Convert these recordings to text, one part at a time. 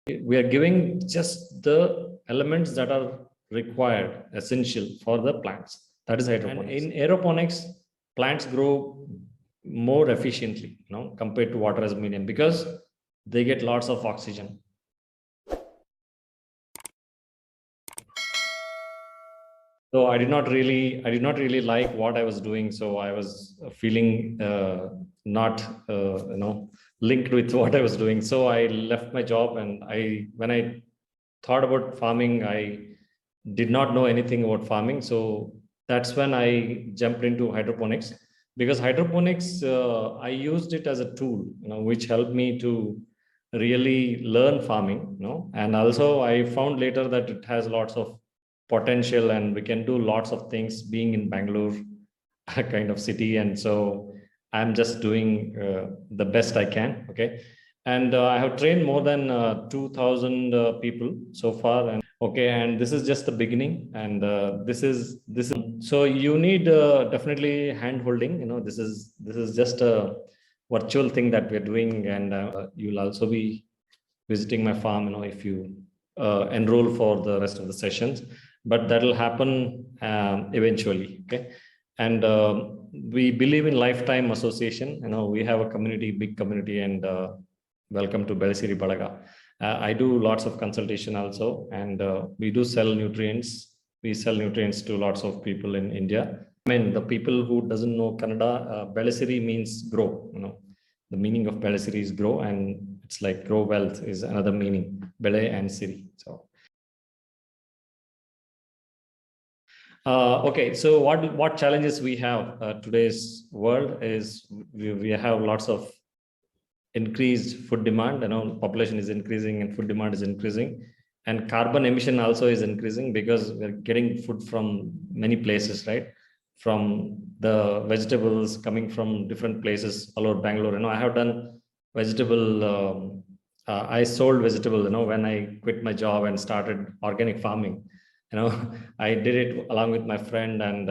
We are giving just the elements that are required, essential for the plants. That is hydroponics. And in aeroponics, plants grow more efficiently, compared to water as medium, because they get lots of oxygen. So I did not really like what I was doing. So I was feeling not linked with what I was doing. So I left my job, and when I thought about farming, I did not know anything about farming. So that's when I jumped into hydroponics, because hydroponics, I used it as a tool, which helped me to really learn farming, and also I found later that it has lots of potential, and we can do lots of things being in Bangalore, a kind of city. And so I'm just doing the best I can. Okay. And I have trained more than 2000 people so far. And okay, and this is just the beginning. And this is so you need definitely hand holding. This is just a virtual thing that we're doing. And you'll also be visiting my farm, if you enroll for the rest of the sessions. But that will happen eventually. Okay. And we believe in lifetime association. We have a community, big community. And welcome to Belesiri Balaga. I do lots of consultation also, and we do sell nutrients. We sell nutrients to lots of people in India. I mean, the people who doesn't know Kannada, Belesiri means grow. The meaning of Belesiri is grow, and it's like grow wealth is another meaning, Bele and Siri. So okay, so what challenges we have today's world is we have lots of increased food demand. Population is increasing and food demand is increasing, and carbon emission also is increasing, because we're getting food from many places, right? From the vegetables coming from different places all over Bangalore. I have done vegetable. I sold vegetable. When I quit my job and started organic farming. I did it along with my friend, and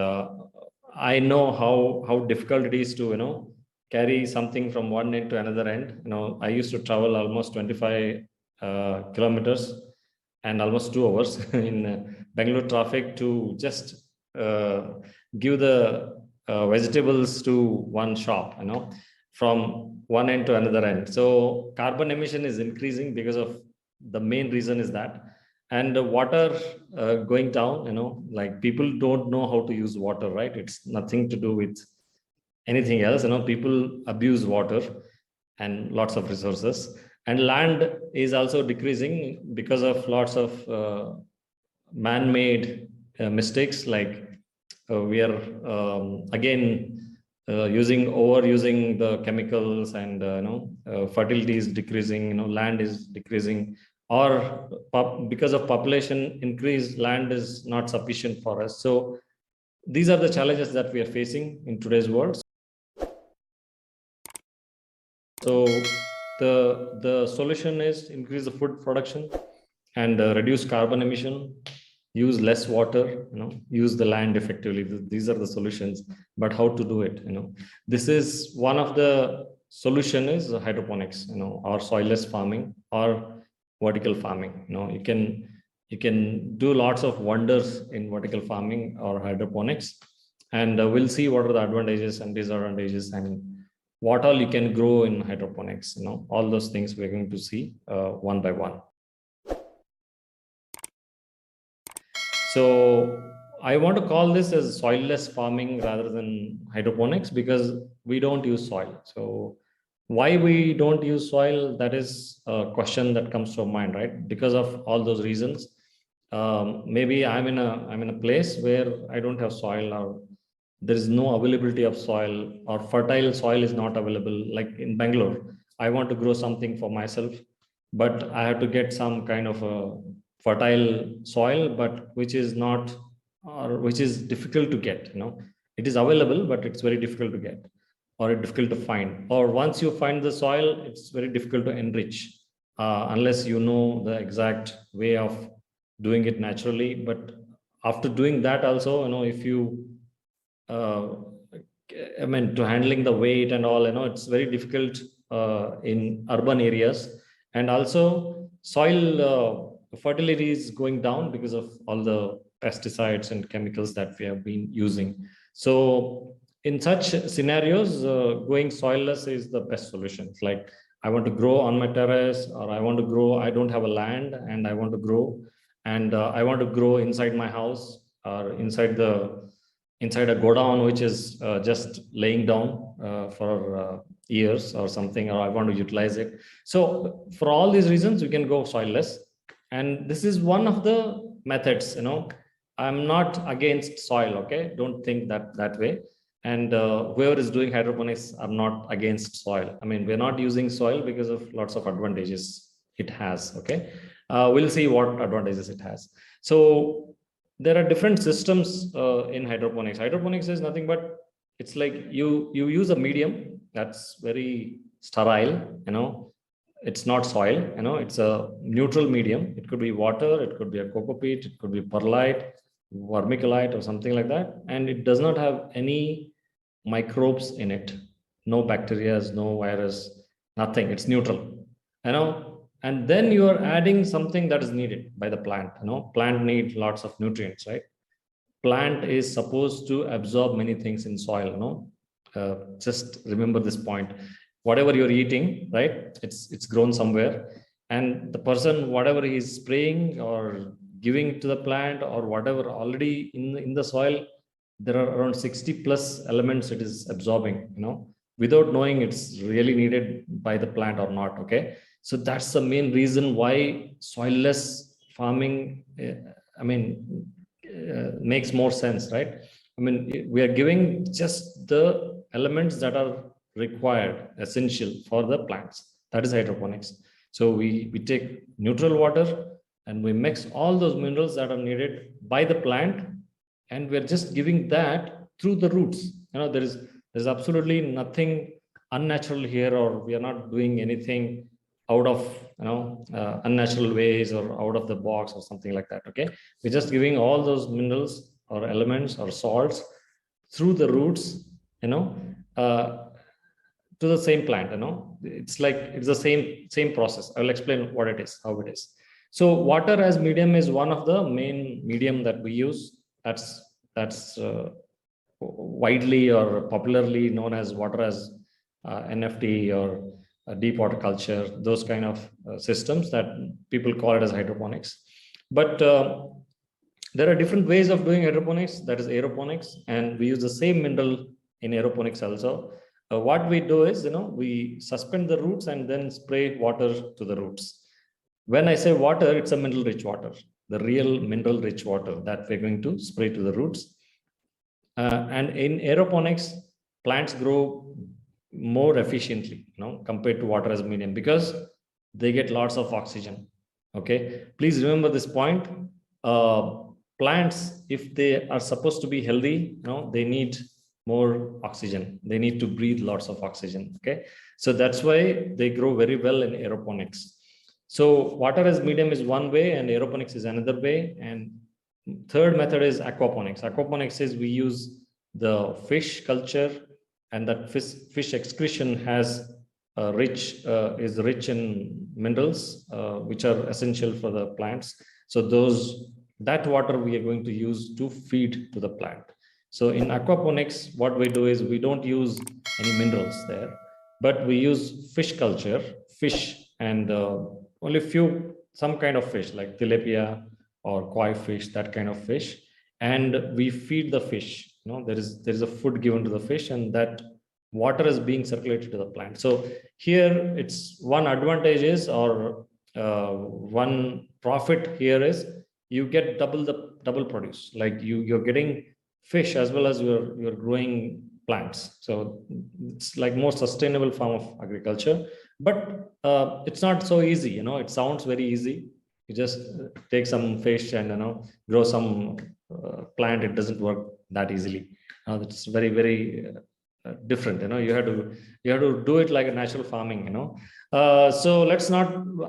I know how difficult it is to carry something from one end to another end. I used to travel almost 25 kilometers and almost 2 hours in Bangalore traffic to just give the vegetables to one shop, from one end to another end. So carbon emission is increasing because of the main reason is that. And the water going down, like people don't know how to use water, right? It's nothing to do with anything else. People abuse water and lots of resources. And land is also decreasing because of lots of man-made mistakes. Like we are again overusing the chemicals, and fertility is decreasing. Land is decreasing, or because of population increase, land is not sufficient for us. So these are the challenges that we are facing in today's world. So the solution is increase the food production and reduce carbon emission, use less water, use the land effectively. These are the solutions. But how to do it? This is one of the solution is hydroponics, or soilless farming, or vertical farming. You can do lots of wonders in vertical farming or hydroponics, and we'll see what are the advantages and disadvantages, and what all you can grow in hydroponics. All those things we're going to see one by one. So I want to call this as soilless farming rather than hydroponics, because we don't use soil. So why we don't use soil, that is a question that comes to mind, right? Because of all those reasons. Maybe I'm in a place where I don't have soil, or there is no availability of soil, or fertile soil is not available. Like in Bangalore, I want to grow something for myself, but I have to get some kind of a fertile soil, but which is not, or which is difficult to get. It is available, but it's very difficult to get, or difficult to find. Or once you find the soil, it's very difficult to enrich, unless you know the exact way of doing it naturally. But after doing that also, if you to handling the weight and all, it's very difficult in urban areas. And also soil fertility is going down because of all the pesticides and chemicals that we have been using. So in such scenarios, going soilless is the best solution. It's like I want to grow on my terrace, or I want to grow, I don't have a land and I want to grow, and I want to grow inside my house or inside a godown which is just laying down for years or something, or I want to utilize it. So for all these reasons, we can go soilless, and this is one of the methods. I'm not against soil. Okay, don't think that way. And whoever is doing hydroponics are not against soil. I mean, we're not using soil because of lots of advantages it has. Okay, we'll see what advantages it has. So there are different systems in hydroponics. Hydroponics is nothing but, it's like you use a medium that's very sterile. It's not soil. It's a neutral medium. It could be water, it could be a coco peat, it could be perlite, vermiculite, or something like that, and it does not have any microbes in it. No bacteria, no virus, nothing. It's neutral. And then you are adding something that is needed by the plant. Plant needs lots of nutrients, right? Plant is supposed to absorb many things in soil. Just remember this point. Whatever you're eating, right, it's grown somewhere, and the person, whatever he's spraying or giving to the plant or whatever already in the soil, there are around 60 plus elements it is absorbing, without knowing it's really needed by the plant or not. Okay, so that's the main reason why soilless farming, makes more sense, right? I mean, we are giving just the elements that are required, essential for the plants. That is hydroponics. So we take neutral water and we mix all those minerals that are needed by the plant, and we're just giving that through the roots. There's absolutely nothing unnatural here, or we are not doing anything out of unnatural ways or out of the box or something like that. Okay, we're just giving all those minerals or elements or salts through the roots, uh, to the same plant. It's like it's the same process. I will explain what it is, how it is. So water as medium is one of the main medium that we use. That's widely or popularly known as water as NFT or deep water culture, those kind of systems that people call it as hydroponics. But there are different ways of doing hydroponics, that is aeroponics, and we use the same mineral in aeroponics also. What we do is, we suspend the roots and then spray water to the roots. When I say water, it's a mineral rich water, the real mineral rich water that we're going to spray to the roots. And in aeroponics, plants grow more efficiently, compared to water as medium, because they get lots of oxygen. Okay, please remember this point. Plants, if they are supposed to be healthy, they need more oxygen. They need to breathe lots of oxygen. Okay, so that's why they grow very well in aeroponics. So water as medium is one way, and aeroponics is another way. And third method is aquaponics. Aquaponics is we use the fish culture, and that fish excretion has is rich in minerals, which are essential for the plants. So that water we are going to use to feed to the plant. So in aquaponics, what we do is we don't use any minerals there, but we use fish culture, fish, and only some kind of fish like tilapia or koi fish, that kind of fish, and we feed the fish. There is a food given to the fish, and that water is being circulated to the plant. So here, it's one advantage is, or one profit here is, you get double produce. Like you're getting fish as well as you're growing plants. So it's like more sustainable form of agriculture, but it's not so easy. It sounds very easy. You just take some fish and grow some plant. It doesn't work that easily. It's very, very different. You have to do it like a natural farming. So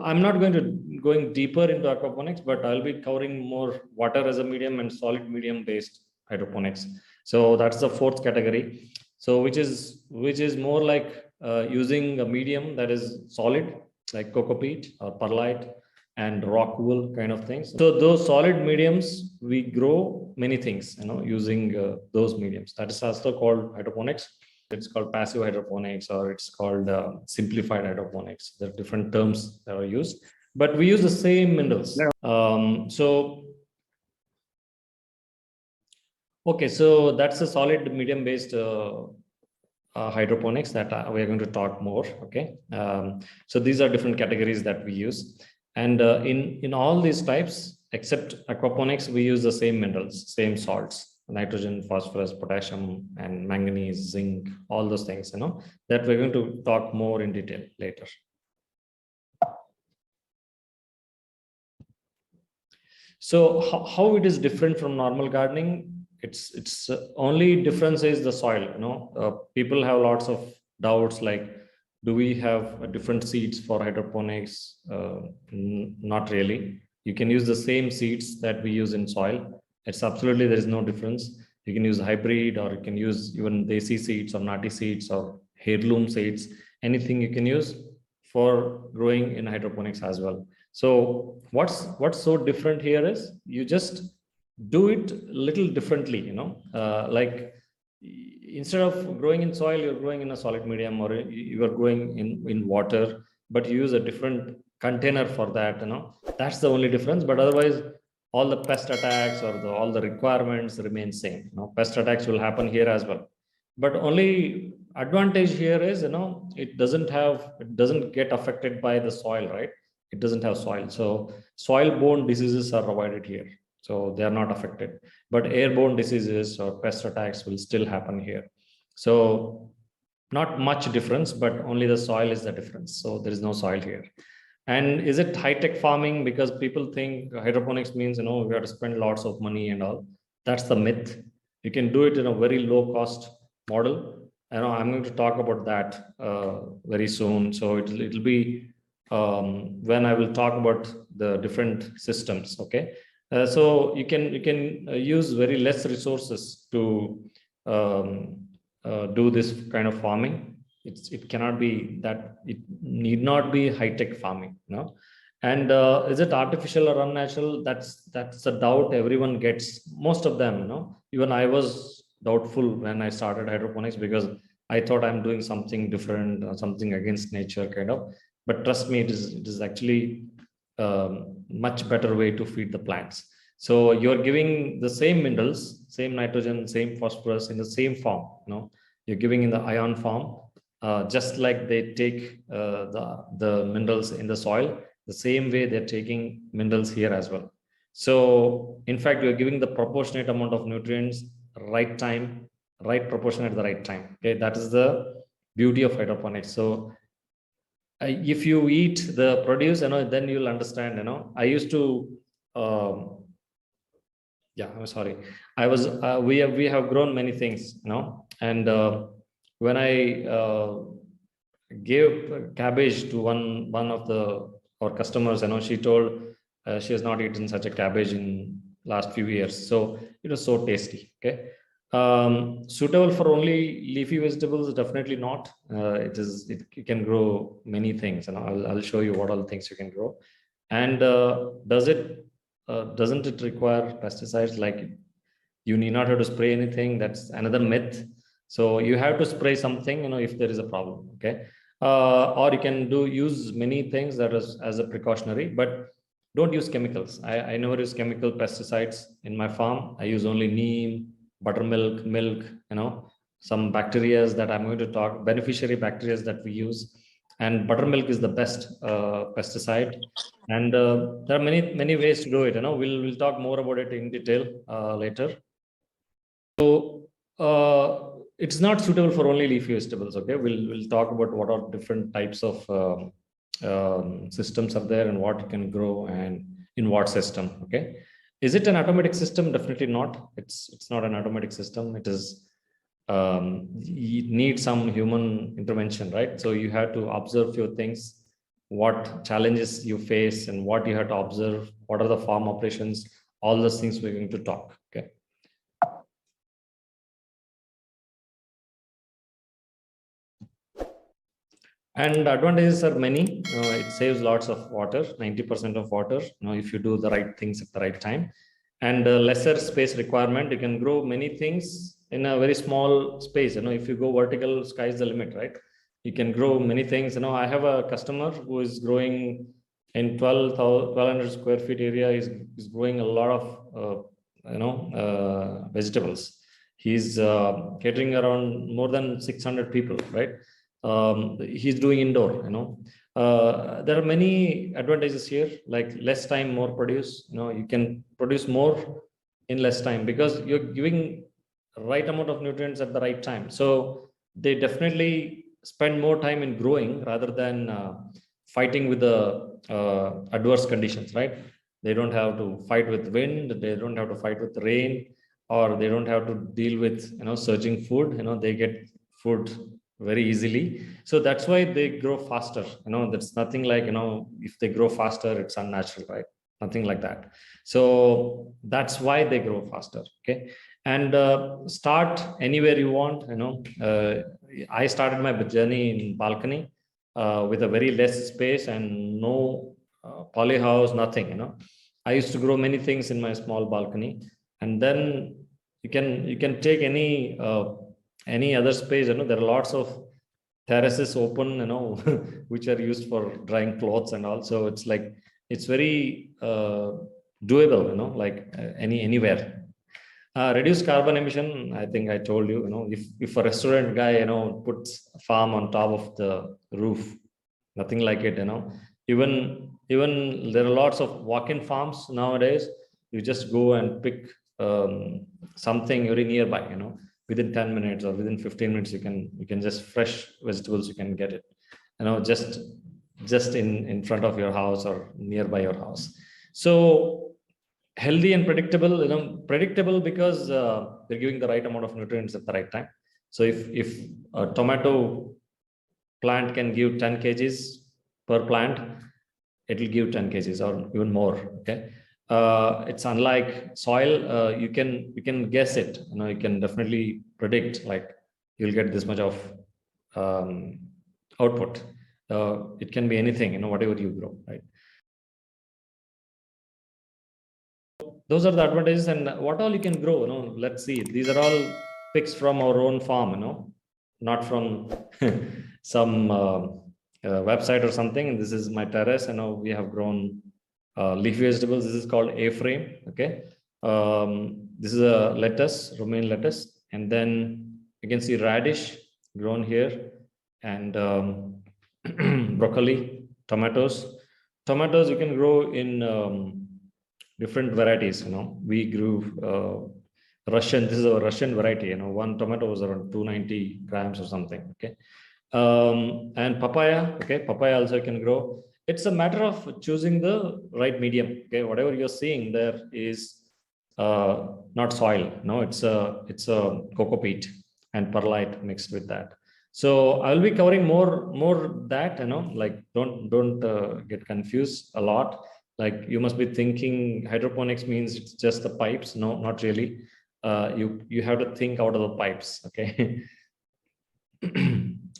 I'm not going deeper into aquaponics, but I'll be covering more water as a medium and solid medium based hydroponics. So that's the fourth category. So which is more like using a medium that is solid, like coco peat or perlite, and rock wool kind of things. So those solid mediums, we grow many things, using those mediums. That is also called hydroponics. It's called passive hydroponics, or it's called simplified hydroponics. There are different terms that are used, but we use the same minerals. Okay, so that's a solid medium based hydroponics that we are going to talk more. Okay, so these are different categories that we use, and in all these types except aquaponics, we use the same minerals, same salts: nitrogen, phosphorus, potassium, and manganese, zinc, all those things, that we're going to talk more in detail later. So how it is different from normal gardening? It's only difference is the soil. People have lots of doubts, like, do we have different seeds for hydroponics? Not really. You can use the same seeds that we use in soil. It's absolutely, there is no difference. You can use hybrid, or you can use even desi seeds or nati seeds or heirloom seeds. Anything you can use for growing in hydroponics as well. So what's so different here is you just do it a little differently, like, instead of growing in soil, you're growing in a solid medium, or you are growing in water, but you use a different container for that. That's the only difference. But otherwise, all the pest attacks or all the requirements remain same. Pest attacks will happen here as well, but only advantage here is, it doesn't get affected by the soil, right? It doesn't have soil, so soil-borne diseases are avoided here, so they are not affected. But airborne diseases or pest attacks will still happen here. So not much difference, but only the soil is the difference. So there is no soil here. And is it high-tech farming? Because people think hydroponics means, we have to spend lots of money and all. That's the myth. You can do it in a very low-cost model. I'm going to talk about that very soon. So it'll be when I will talk about the different systems. Okay, so you can use very less resources to do this kind of farming. It cannot be that, it need not be high-tech farming, and is it artificial or unnatural? That's a doubt everyone gets, most of them. Even I was doubtful when I started hydroponics, because I thought I'm doing something different or something against nature kind of. But trust me, it is actually much better way to feed the plants. So you're giving the same minerals, same nitrogen, same phosphorus in the same form. You're giving in the ion form, just like they take the minerals in the soil, the same way they're taking minerals here as well. So in fact, you're giving the proportionate amount of nutrients, right time, right proportion at the right time. Okay, that is the beauty of hydroponics. So if you eat the produce, then you'll understand. I used to yeah, I'm sorry, I was we have grown many things, and when I gave cabbage to one of our customers, she told she has not eaten such a cabbage in last few years. So it was so tasty. Okay, suitable for only leafy vegetables? Definitely not. You can grow many things, and I'll show you what all things you can grow. And doesn't it require pesticides? Like, you need not have to spray anything. That's another myth. So you have to spray something, if there is a problem. Okay, or you can use many things that is as a precautionary, but don't use chemicals. I never use chemical pesticides in my farm. I use only neem, buttermilk, milk, some bacteria that I'm going to talk, beneficiary bacteria that we use. And buttermilk is the best pesticide. And there are many ways to do it. We'll talk more about it in detail later. So it's not suitable for only leafy vegetables. Okay, we'll talk about what are different types of systems are there, and what you can grow and in what system. Okay, is it an automatic system? Definitely not. It's not an automatic system. It is you need some human intervention, right? So you have to observe few things, what challenges you face, and what you have to observe, what are the farm operations, all those things we're going to talk. Okay. And advantages are many. It saves lots of water, 90% of water, if you do the right things at the right time. And lesser space requirement. You can grow many things in a very small space. If you go vertical, sky is the limit, right? You can grow many things. I have a customer who is growing in 1200 square feet area, is growing a lot of vegetables. He's catering around more than 600 people, right? He's doing indoor. There are many advantages here, like less time, more produce. You can produce more in less time because you're giving right amount of nutrients at the right time. So they definitely spend more time in growing rather than fighting with the adverse conditions, right? They don't have to fight with wind, they don't have to fight with rain, or they don't have to deal with searching food. They get food very easily. So that's why they grow faster. That's nothing like, if they grow faster, it's unnatural, right? Nothing like that. So that's why they grow faster. Okay. And start anywhere you want. I started my journey in balcony, with a very less space and no poly house, nothing. I used to grow many things in my small balcony. And then you can take any other space. There are lots of terraces open, which are used for drying clothes and all. So it's like, it's very doable, like anywhere. Reduce carbon emission. I think I told you, if a restaurant guy, puts a farm on top of the roof, nothing like it. Even there are lots of walk-in farms nowadays. You just go and pick something very nearby. Within 10 minutes or within 15 minutes, you can just fresh vegetables, you can get it, just in front of your house or nearby your house. So healthy and predictable. Predictable because they're giving the right amount of nutrients at the right time. So if a tomato plant can give 10 kgs per plant, it will give 10 kgs or even more. Okay. It's unlike soil. You can guess it. You can definitely predict, like, you'll get this much of um, output. It can be anything, whatever you grow, right? Those are the advantages. And what all you can grow. Let's see, these are all pics from our own farm, not from some website or something. And this is my terrace. We have grown leafy vegetables. This is called A-frame. Okay. This is a lettuce, romaine lettuce. And then you can see radish grown here, and broccoli, tomatoes you can grow in different varieties. We grew Russian. This is a Russian variety. One tomato was around 290 grams or something. Okay. And papaya. Okay, papaya also can grow. It's a matter of choosing the right medium. Okay, whatever you're seeing there is not soil. No, it's a coco peat and perlite mixed with that. So I'll be covering more that. Like, don't get confused a lot. Like, you must be thinking hydroponics means it's just the pipes. No, not really. You have to think out of the pipes. Okay.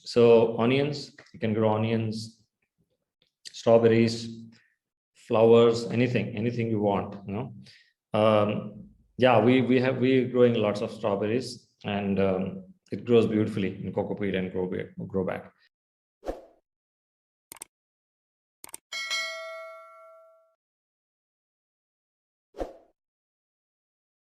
So onions, you can grow onions, strawberries, flowers, anything you want. Yeah, we're growing lots of strawberries, and it grows beautifully in coco peat and grow back.